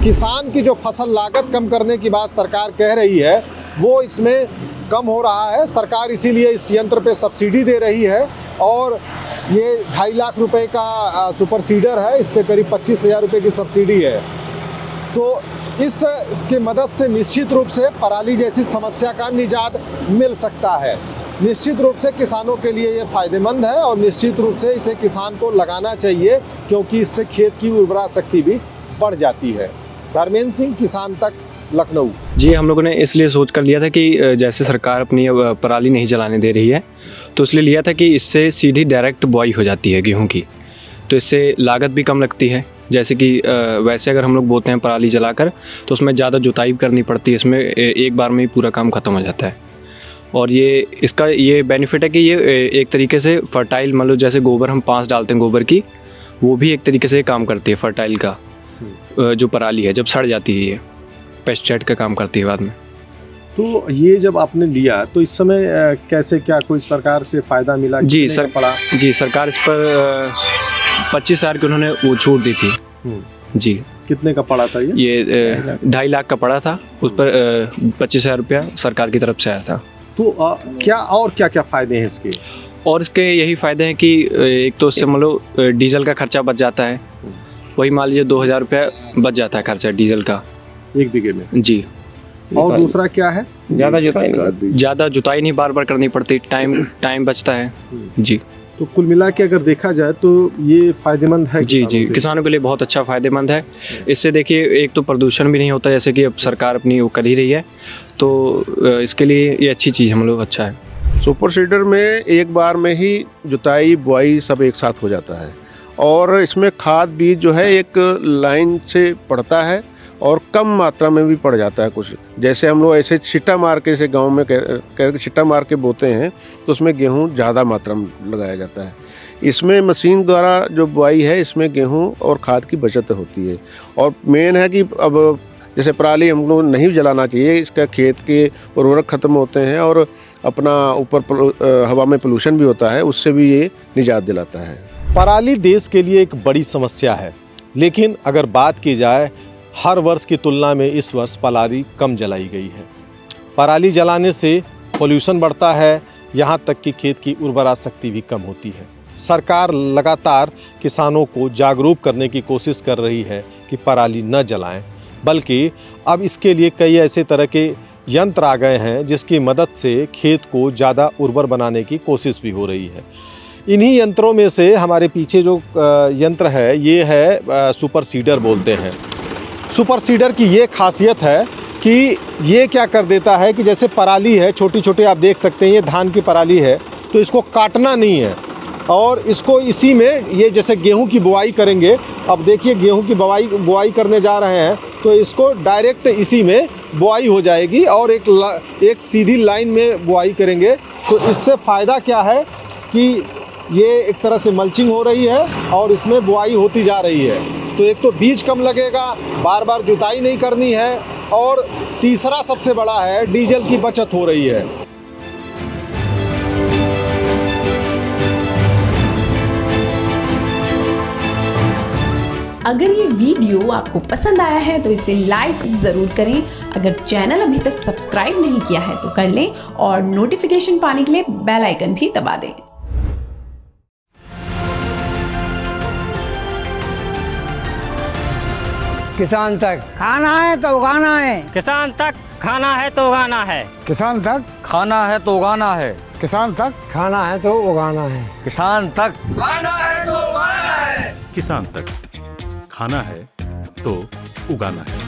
किसान की जो फसल लागत कम करने की बात सरकार कह रही है वो इसमें कम हो रहा है। सरकार इसीलिए इस यंत्र पे सब्सिडी दे रही है और ये 2.5 लाख रुपए का सुपर सीडर है, इस पे करीब 25,000 रुपये की सब्सिडी है। तो इसके मदद से निश्चित रूप से पराली जैसी समस्या का निजात मिल सकता है। निश्चित रूप से किसानों के लिए ये फ़ायदेमंद है और निश्चित रूप से इसे किसान को लगाना चाहिए, क्योंकि इससे खेत की उर्वरा शक्ति भी बढ़ जाती है। धर्मेंद्र सिंह, किसान तक, लखनऊ। जी, हम लोगों ने इसलिए सोच कर लिया था कि जैसे सरकार अपनी पराली नहीं जलाने दे रही है, तो इसलिए लिया था कि इससे सीधी डायरेक्ट बुआई हो जाती है गेहूं की, तो इससे लागत भी कम लगती है। जैसे कि वैसे अगर हम लोग बोते हैं पराली जलाकर तो उसमें ज़्यादा जुताई करनी पड़ती है, इसमें एक बार में ही पूरा काम ख़त्म हो जाता है। और इसका ये बेनिफिट है कि ये एक तरीके से फर्टाइल, मान लो जैसे गोबर हम 5 डालते हैं गोबर की, वो भी एक तरीके से काम करती है फर्टाइल का। जो पराली है जब सड़ जाती है ये पेस्टिसाइड का काम करती है बाद में। तो ये जब आपने लिया तो इस समय कैसे, क्या कोई सरकार से फ़ायदा मिला? जी सर, पड़ा जी, सरकार इस पर 25,000 की उन्होंने वो छूट दी थी। जी, कितने का पड़ा था ये 2.5 लाख का पड़ा था, उस पर 25,000 रुपया सरकार की तरफ से आया था। तो क्या क्या फ़ायदे हैं इसके? और इसके यही फ़ायदे हैं कि एक तो इससे मान लो डीजल का खर्चा बच जाता है, वही मान लीजिए 2,000 रुपया बच जाता है खर्चा डीजल का 1 बीघे में। जी। और दूसरा क्या है? ज़्यादा जुताई नहीं बार बार करनी पड़ती, टाइम बचता है। जी, तो कुल मिला के अगर देखा जाए तो ये फ़ायदेमंद है। जी, किसानों के लिए बहुत अच्छा फ़ायदेमंद है। इससे देखिए एक तो प्रदूषण भी नहीं होता, जैसे कि अब सरकार अपनी वो कर ही रही है, तो इसके लिए ये अच्छी चीज़ हम लोग अच्छा है। सुपर सीडर में एक बार में ही जुताई बुआई सब एक साथ हो जाता है और इसमें खाद बीज जो है एक लाइन से पड़ता है और कम मात्रा में भी पड़ जाता है। कुछ जैसे हम लोग ऐसे छिट्टा मार के, जैसे गांव में कह छिट्टा मार के बोते हैं तो उसमें गेहूं ज़्यादा मात्रा में लगाया जाता है। इसमें मशीन द्वारा जो बुआई है इसमें गेहूं और खाद की बचत होती है। और मेन है कि अब जैसे पराली हम लोग नहीं जलाना चाहिए, इसका खेत के उर्वरक ख़त्म होते हैं और अपना ऊपर हवा में पोल्यूशन भी होता है, उससे भी ये निजात दिलाता है। पराली देश के लिए एक बड़ी समस्या है, लेकिन अगर बात की जाए हर वर्ष की तुलना में इस वर्ष पराली कम जलाई गई है। पराली जलाने से पोल्यूशन बढ़ता है, यहाँ तक कि खेत की उर्वरा शक्ति भी कम होती है। सरकार लगातार किसानों को जागरूक करने की कोशिश कर रही है कि पराली न जलाएं, बल्कि अब इसके लिए कई ऐसे तरह के यंत्र आ गए हैं जिसकी मदद से खेत को ज़्यादा उर्वर बनाने की कोशिश भी हो रही है। इन्हीं यंत्रों में से हमारे पीछे जो यंत्र है ये है सुपर सीडर बोलते हैं। सुपर सीडर की ये खासियत है कि ये क्या कर देता है कि जैसे पराली है, छोटी छोटी आप देख सकते हैं, ये धान की पराली है, तो इसको काटना नहीं है और इसको इसी में, ये जैसे गेहूं की बुआई करेंगे, अब देखिए गेहूं की बुआई करने जा रहे हैं तो इसको डायरेक्ट इसी में बुआई हो जाएगी और एक सीधी लाइन में बुआई करेंगे। तो इससे फ़ायदा क्या है कि ये एक तरह से मल्चिंग हो रही है और इसमें बुआई होती जा रही है। तो एक तो बीज कम लगेगा, बार बार जुताई नहीं करनी है, और तीसरा सबसे बड़ा है डीजल की बचत हो रही है। अगर ये वीडियो आपको पसंद आया है तो इसे लाइक ज़रूर करें। अगर चैनल अभी तक सब्सक्राइब नहीं किया है तो कर लें और नोटिफिकेशन पाने के लिए बेल आइकन भी दबा दें। किसान तक खाना है तो उगाना है, किसान तक खाना है तो उगाना है, किसान तक खाना है तो उगाना है, किसान तक खाना है तो उगाना है, किसान तक खाना है तो उगाना है, किसान तक खाना है तो उगाना है।